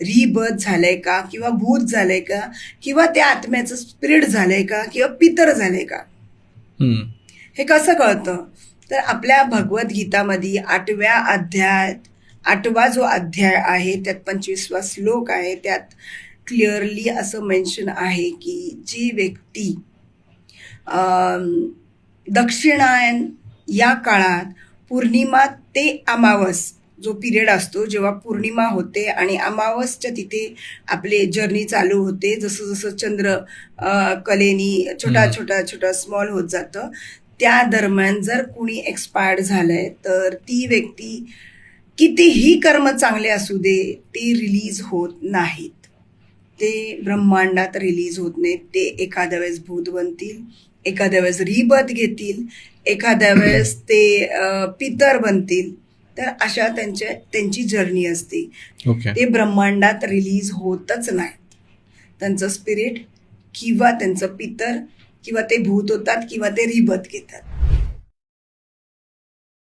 Rebirth झालंय का, किंवा भूत झालंय का, किंवा त्या आत्म्याचं स्पिरिट झालंय का, किंवा पितर झालंय का, हे कसं कळतं? तर आपल्या भगवद्गीतामध्ये 8व्या अध्यायात 8वा जो अध्याय आहे त्यात 25वा श्लोक आहे, त्यात क्लिअरली असं मेन्शन आहे की जी व्यक्ती दक्षिणायन या काळात पौर्णिमा ते अमावस जो पिरियड असतो, जेव्हा पौर्णिमा होते आणि अमावसच्या तिथे आपले जर्नी चालू होते, जसं जसं चंद्र कलेनी छोटा स्मॉल होत जातं, त्या दरम्यान जर कुणी एक्सपायर्ड झालंय तर ती व्यक्ती कितीही कर्म चांगले असू दे ते रिलीज होत नाहीत, ते ब्रह्मांडात रिलीज होत नाहीत. ते एखाद्या वेळेस भूत बनतील, एखाद्या वेळेस रिबर्थ घेतील, एखाद्या वेळेस ते पितर बनतील. तर अशा त्यांची जर्नी असते. ते ब्रह्मांडात रिलीज होतच नाही. त्यांचं स्पिरिट किंवा त्यांचं पितर किंवा ते भूत होतात किंवा ते रिबर्थ घेतात.